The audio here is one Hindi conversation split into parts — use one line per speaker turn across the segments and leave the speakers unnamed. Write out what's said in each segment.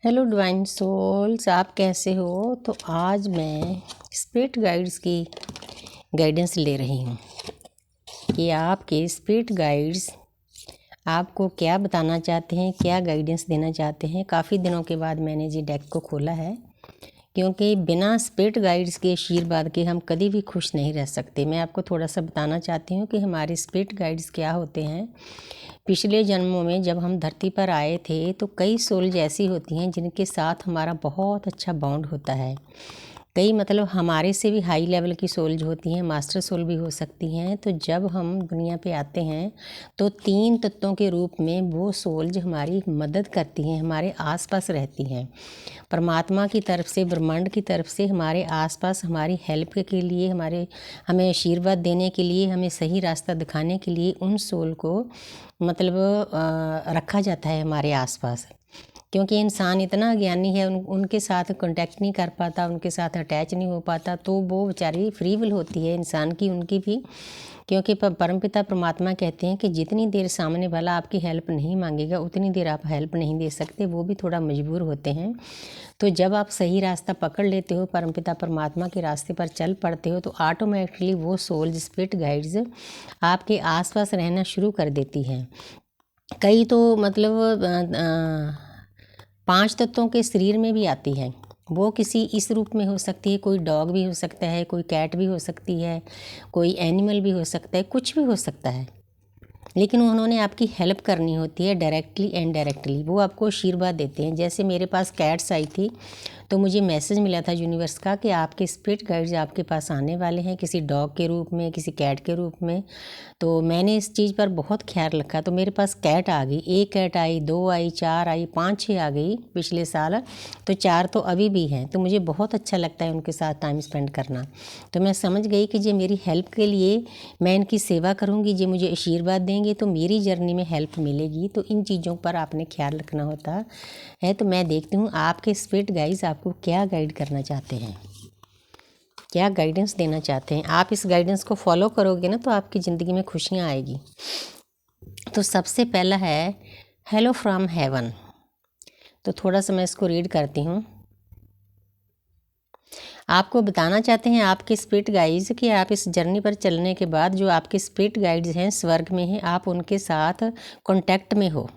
हेलो डिवाइन सोल्स, आप कैसे हो। तो आज मैं स्पिरिट गाइड्स की गाइडेंस ले रही हूँ कि आपके स्पिरिट गाइड्स आपको क्या बताना चाहते हैं, क्या गाइडेंस देना चाहते हैं। काफ़ी दिनों के बाद मैंने जी डेक को खोला है, क्योंकि बिना स्पिरिट गाइड्स के आशीर्वाद के हम कभी भी खुश नहीं रह सकते। मैं आपको थोड़ा सा बताना चाहती हूँ कि हमारे स्पिरिट गाइड्स क्या होते हैं। पिछले जन्मों में जब हम धरती पर आए थे तो कई सोल्स ऐसी होती हैं जिनके साथ हमारा बहुत अच्छा बॉन्ड होता है। कई मतलब हमारे से भी हाई लेवल की सोल्स होती हैं, मास्टर सोल भी हो सकती हैं। तो जब हम दुनिया पे आते हैं तो 3 तत्वों के रूप में वो सोल्स हमारी मदद करती हैं, हमारे आसपास रहती हैं। परमात्मा की तरफ से, ब्रह्मांड की तरफ से हमारे आसपास हमारी हेल्प के लिए, हमें आशीर्वाद देने के लिए, हमें सही रास्ता दिखाने के लिए उन सोल को मतलब रखा जाता है हमारे आसपास। क्योंकि इंसान इतना ज्ञानी है, उनके साथ कांटेक्ट नहीं कर पाता, उनके साथ अटैच नहीं हो पाता, तो वो बेचारी फ्री विल होती है इंसान की, उनकी भी। क्योंकि परमपिता परमात्मा कहते हैं कि जितनी देर सामने वाला आपकी हेल्प नहीं मांगेगा उतनी देर आप हेल्प नहीं दे सकते। वो भी थोड़ा मजबूर होते हैं। तो जब आप सही रास्ता पकड़ लेते हो, परमपिता परमात्मा के रास्ते पर चल पड़ते हो, तो ऑटोमेटिकली वो सोल स्पिरिट गाइड्स आपके आसपास रहना शुरू कर देती हैं। कई तो मतलब 5 तत्वों के शरीर में भी आती है। वो किसी इस रूप में हो सकती है, कोई डॉग भी हो सकता है, कोई कैट भी हो सकती है, कोई एनिमल भी हो सकता है, कुछ भी हो सकता है। लेकिन उन्होंने आपकी हेल्प करनी होती है डायरेक्टली एंड डायरेक्टली। वो आपको आशीर्वाद देते हैं। जैसे मेरे पास कैट्स आई थी तो मुझे मैसेज मिला था यूनिवर्स का कि आपके स्पिरिट गाइड्स आपके पास आने वाले हैं, किसी डॉग के रूप में, किसी कैट के रूप में। तो मैंने इस चीज़ पर बहुत ख्याल रखा। तो मेरे पास कैट आ गई, 1 कैट आई, 2 आई, 4 आई, 5-6 आ गई पिछले साल। तो 4 तो अभी भी हैं। तो मुझे बहुत अच्छा लगता है उनके साथ टाइम स्पेंड करना। तो मैं समझ गई कि ये मेरी हेल्प के लिए, मैं इनकी सेवा करूँगी, ये मुझे आशीर्वाद देंगे तो मेरी जर्नी में हेल्प मिलेगी। तो इन चीज़ों पर आपने ख्याल रखना होता है। तो मैं देखती हूँ आपके स्पिरिट गाइड्स आपको क्या गाइड करना चाहते हैं, क्या गाइडेंस देना चाहते हैं। आप इस गाइडेंस को फॉलो करोगे ना तो आपकी ज़िंदगी में खुशियाँ आएगी। तो सबसे पहला है हेलो फ्रॉम हेवन। तो थोड़ा सा मैं इसको रीड करती हूँ। आपको बताना चाहते हैं आपके स्पिरिट गाइड्स कि आप इस जर्नी पर चलने के बाद जो आपके स्पिरिट गाइड्स हैं स्वर्ग में हैं, आप उनके साथ कांटेक्ट में हो।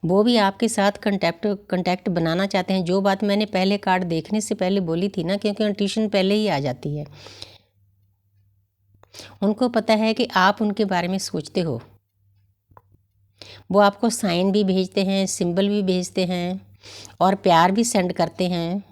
वो भी आपके साथ कांटेक्ट बनाना चाहते हैं। जो बात मैंने पहले कार्ड देखने से पहले बोली थी ना, क्योंकि इंट्यूशन पहले ही आ जाती है। उनको पता है कि आप उनके बारे में सोचते हो। वो आपको साइन भी भेजते हैं, सिंबल भी भेजते हैं और प्यार भी सेंड करते हैं।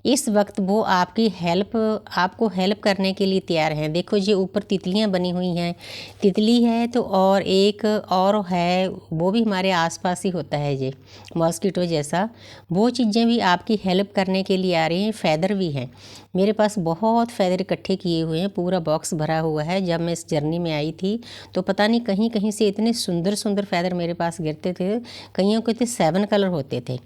इस वक्त वो आपको हेल्प करने के लिए तैयार हैं। देखो ये ऊपर तितलियां बनी हुई हैं, तितली है तो और एक और है, वो भी हमारे आसपास ही होता है, ये मॉस्किटो जैसा। वो चीज़ें भी आपकी हेल्प करने के लिए आ रही हैं। फैदर भी हैं। मेरे पास बहुत फैदर इकट्ठे किए हुए हैं, पूरा बॉक्स भरा हुआ है। जब मैं इस जर्नी में आई थी तो पता नहीं कहीं कहीं से इतने सुंदर सुंदर फैदर मेरे पास गिरते थे। कईयों के तो 7 कलर होते थे।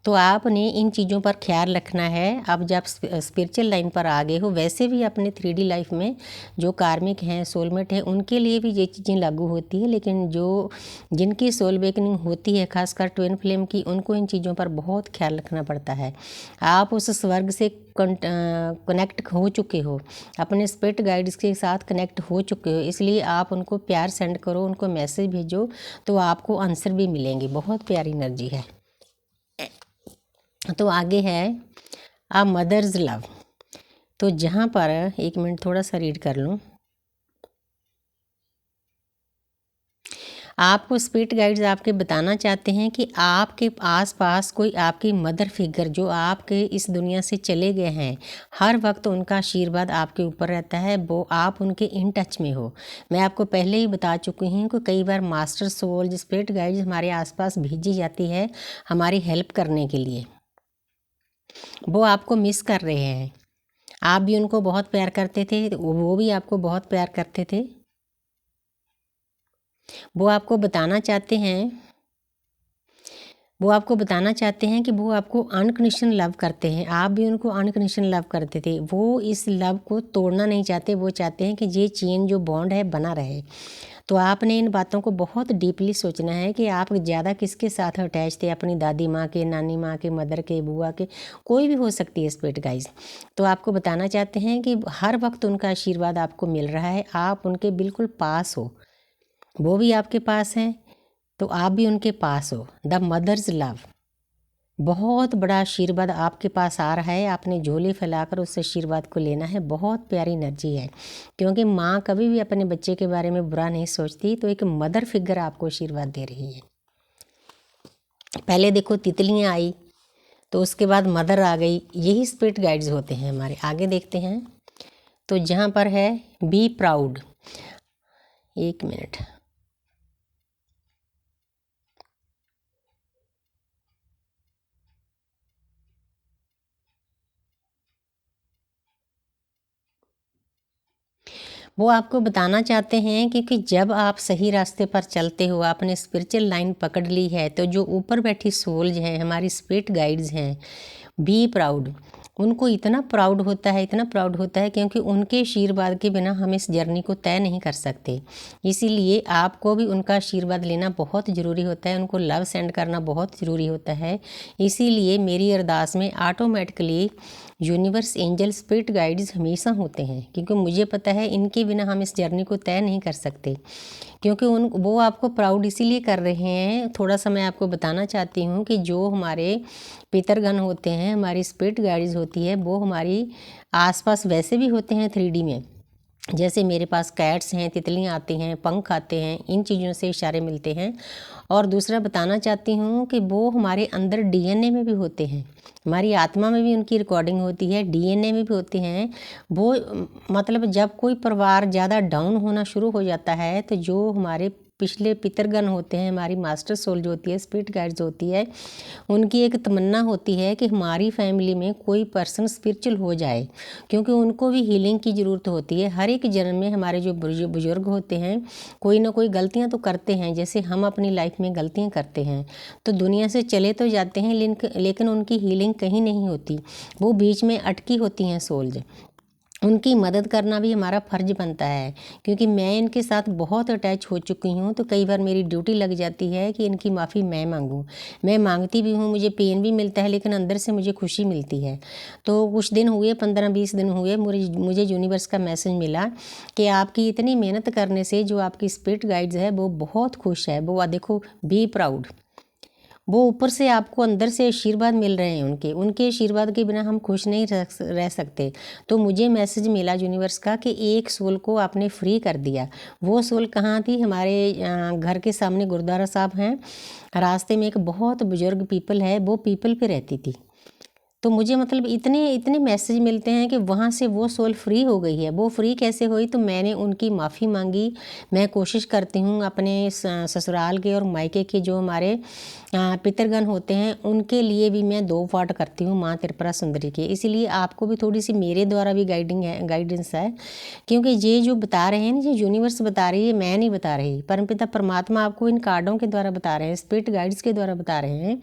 तो आपने इन चीज़ों पर ख्याल रखना है। अब जब स्पिरिचुअल लाइन पर आ गए हो, वैसे भी अपने 3D लाइफ में जो कार्मिक हैं, सोलमेट हैं, उनके लिए भी ये चीज़ें लागू होती है। लेकिन जिनकी सोल अवेकनिंग होती है, खासकर ट्विन फ्लेम की, उनको इन चीज़ों पर बहुत ख्याल रखना पड़ता है। आप उस स्वर्ग से कनेक्ट हो चुके हो, अपने स्पिरिट गाइड्स के साथ कनेक्ट हो चुके हो, इसलिए आप उनको प्यार सेंड करो, उनको मैसेज भेजो, तो आपको आंसर भी मिलेंगे। बहुत प्यारी एनर्जी है। तो आगे है आ मदर्स लव। तो जहाँ पर 1 मिनट थोड़ा सा रीड कर लूँ। आपको स्पिरिट गाइड्स आपके बताना चाहते हैं कि आपके आसपास कोई आपकी मदर फिगर जो आपके इस दुनिया से चले गए हैं, हर वक्त उनका आशीर्वाद आपके ऊपर रहता है। वो आप उनके इन टच में हो। मैं आपको पहले ही बता चुकी हूँ कि कई बार मास्टर सोल स्पिरिट गाइड्स हमारे आसपास भेजी जाती है हमारी हेल्प करने के लिए। वो आपको मिस कर रहे हैं। आप भी उनको बहुत प्यार करते थे, वो भी आपको बहुत प्यार करते थे। वो आपको बताना चाहते हैं कि वो आपको अनकंडीशनल लव करते हैं। आप भी उनको अनकंडीशनल लव करते थे। वो इस लव को तोड़ना नहीं चाहते। वो चाहते हैं कि ये चेन जो बॉन्ड है बना रहे। तो आपने इन बातों को बहुत डीपली सोचना है कि आप ज़्यादा किसके साथ अटैच थे, अपनी दादी माँ के, नानी माँ के, मदर के, बुआ के, कोई भी हो सकती है स्पिरिट गाइड्स। तो आपको बताना चाहते हैं कि हर वक्त उनका आशीर्वाद आपको मिल रहा है, आप उनके बिल्कुल पास हो, वो भी आपके पास हैं तो आप भी उनके पास हो। द मदर्स लव, बहुत बड़ा आशीर्वाद आपके पास आ रहा है, आपने झोली फैलाकर उस आशीर्वाद को लेना है। बहुत प्यारी एनर्जी है, क्योंकि माँ कभी भी अपने बच्चे के बारे में बुरा नहीं सोचती, तो एक मदर फिगर आपको आशीर्वाद दे रही है। पहले देखो तितलियाँ आई, तो उसके बाद मदर आ गई, यही स्पिरिट गाइड्स होते हैं हमारे। आगे देखते हैं, तो जहाँ पर है बी प्राउड, एक मिनट, वो आपको बताना चाहते हैं क्योंकि जब आप सही रास्ते पर चलते हो, आपने स्पिरिचुअल लाइन पकड़ ली है, तो जो ऊपर बैठी सोल्स हैं, हमारी स्पिरिट गाइड्स हैं, बी प्राउड, उनको इतना प्राउड होता है, इतना प्राउड होता है, क्योंकि उनके आशीर्वाद के बिना हम इस जर्नी को तय नहीं कर सकते। इसीलिए आपको भी उनका आशीर्वाद लेना बहुत ज़रूरी होता है, उनको लव सेंड करना बहुत ज़रूरी होता है। इसीलिए मेरी अरदास में automatically universe, angel, spirit guides हमेशा होते हैं, क्योंकि मुझे पता है इनके बिना हम इस जर्नी को तय नहीं कर सकते। क्योंकि वो आपको प्राउड इसीलिए कर रहे हैं। थोड़ा सा मैं आपको बताना चाहती हूँ कि जो हमारे पितरगण होते हैं, हमारी स्पिरिट गाइड्स होती है, वो हमारी आसपास वैसे भी होते हैं 3D में। जैसे मेरे पास कैट्स हैं, तितलियाँ आती हैं, पंख आते हैं, इन चीज़ों से इशारे मिलते हैं। और दूसरा बताना चाहती हूँ कि वो हमारे अंदर DNA में भी होते हैं, हमारी आत्मा में भी उनकी रिकॉर्डिंग होती है, DNA में भी होते हैं वो। मतलब जब कोई परिवार ज़्यादा डाउन होना शुरू हो जाता है, तो जो हमारे पिछले पितरगण होते हैं, हमारी मास्टर सोल जो होती है, स्पिरिट गाइड्स होती है, उनकी एक तमन्ना होती है कि हमारी फैमिली में कोई पर्सन स्पिरिचुअल हो जाए, क्योंकि उनको भी हीलिंग की ज़रूरत होती है। हर एक जन्म में हमारे जो बुजुर्ग होते हैं, कोई ना कोई गलतियां तो करते हैं, जैसे हम अपनी लाइफ में गलतियां करते हैं, तो दुनिया से चले तो जाते हैं, लेकिन उनकी हीलिंग कहीं नहीं होती, वो बीच में अटकी होती हैं सोल्स। उनकी मदद करना भी हमारा फ़र्ज बनता है, क्योंकि मैं इनके साथ बहुत अटैच हो चुकी हूँ, तो कई बार मेरी ड्यूटी लग जाती है कि इनकी माफ़ी मैं मांगूँ। मैं मांगती भी हूँ, मुझे पेन भी मिलता है, लेकिन अंदर से मुझे खुशी मिलती है। तो कुछ दिन हुए, 15-20 दिन हुए, मुझे यूनिवर्स का मैसेज मिला कि आपकी इतनी मेहनत करने से जो आपकी स्पिरिट गाइड्स है वो बहुत खुश है। वो देखो, बी प्राउड, वो ऊपर से आपको अंदर से आशीर्वाद मिल रहे हैं, उनके आशीर्वाद के बिना हम खुश नहीं रह सकते। तो मुझे मैसेज मिला यूनिवर्स का कि एक सोल को आपने फ्री कर दिया। वो सोल कहाँ थी? हमारे घर के सामने गुरुद्वारा साहब हैं, रास्ते में एक बहुत बुजुर्ग पीपल है, वो पीपल पे रहती थी। तो मुझे मतलब इतने मैसेज मिलते हैं कि वहाँ से वो सोल फ्री हो गई है। वो फ्री कैसे हुई? तो मैंने उनकी माफ़ी मांगी। मैं कोशिश करती हूँ अपने ससुराल के और मायके के जो हमारे पितरगण होते हैं, उनके लिए भी मैं 2 पाठ करती हूँ माँ त्रिपुरा सुंदरी के। इसीलिए आपको भी थोड़ी सी मेरे द्वारा भी गाइडेंस है, क्योंकि ये जो बता रहे हैं ना, ये यूनिवर्स बता रही है, मैं नहीं बता रही। परमपिता परमात्मा आपको इन कार्डों के द्वारा बता रहे हैं, स्पिरिट गाइड्स के द्वारा बता रहे हैं।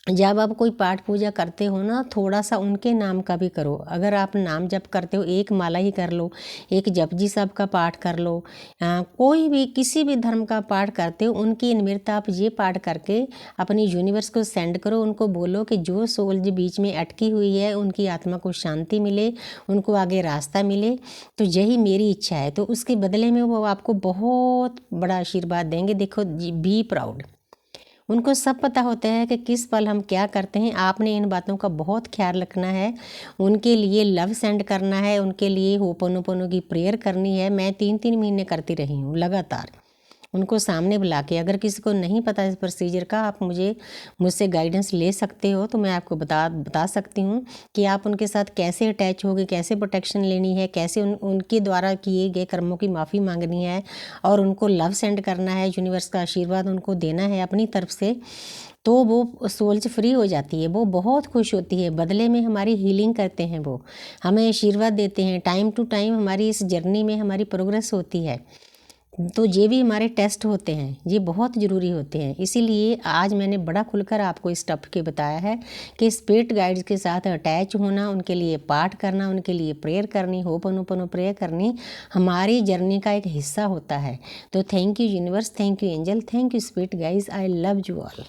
जब आप कोई पाठ पूजा करते हो ना, थोड़ा सा उनके नाम का भी करो। अगर आप नाम जप करते हो, एक माला ही कर लो, एक जपजी साहब का पाठ कर लो, कोई भी किसी भी धर्म का पाठ करते हो, उनकी निमित्त आप ये पाठ करके अपनी यूनिवर्स को सेंड करो। उनको बोलो कि जो सोल जो बीच में अटकी हुई है, उनकी आत्मा को शांति मिले, उनको आगे रास्ता मिले। तो यही मेरी इच्छा है। तो उसके बदले में वो आपको बहुत बड़ा आशीर्वाद देंगे। देखो, बी प्राउड, उनको सब पता होता है कि किस पल हम क्या करते हैं। आपने इन बातों का बहुत ख्याल रखना है, उनके लिए लव सेंड करना है, उनके लिए होपोनोपोनो की प्रेयर करनी है। मैं 3-3 महीने करती रही हूँ लगातार, उनको सामने बुला के। अगर किसी को नहीं पता इस प्रोसीजर का, आप मुझसे गाइडेंस ले सकते हो, तो मैं आपको बता सकती हूँ कि आप उनके साथ कैसे अटैच होगे, कैसे प्रोटेक्शन लेनी है, कैसे उनके द्वारा किए गए कर्मों की माफ़ी मांगनी है, और उनको लव सेंड करना है, यूनिवर्स का आशीर्वाद उनको देना है अपनी तरफ से। तो वो सोल से फ्री हो जाती है, वो बहुत खुश होती है। बदले में हमारी हीलिंग करते हैं, वो हमें आशीर्वाद देते हैं। टाइम टू टाइम हमारी इस जर्नी में हमारी प्रोग्रेस होती है। तो ये भी हमारे टेस्ट होते हैं, ये बहुत ज़रूरी होते हैं। इसीलिए आज मैंने बड़ा खुलकर आपको इस टॉपिक के बताया है कि स्पिरिट गाइड्स के साथ अटैच होना, उनके लिए पाठ करना, उनके लिए प्रेयर करनी, होपनोपनो प्रेयर करनी हमारी जर्नी का एक हिस्सा होता है। तो thank you universe, thank you angel, thank you spirit guides, I love you all.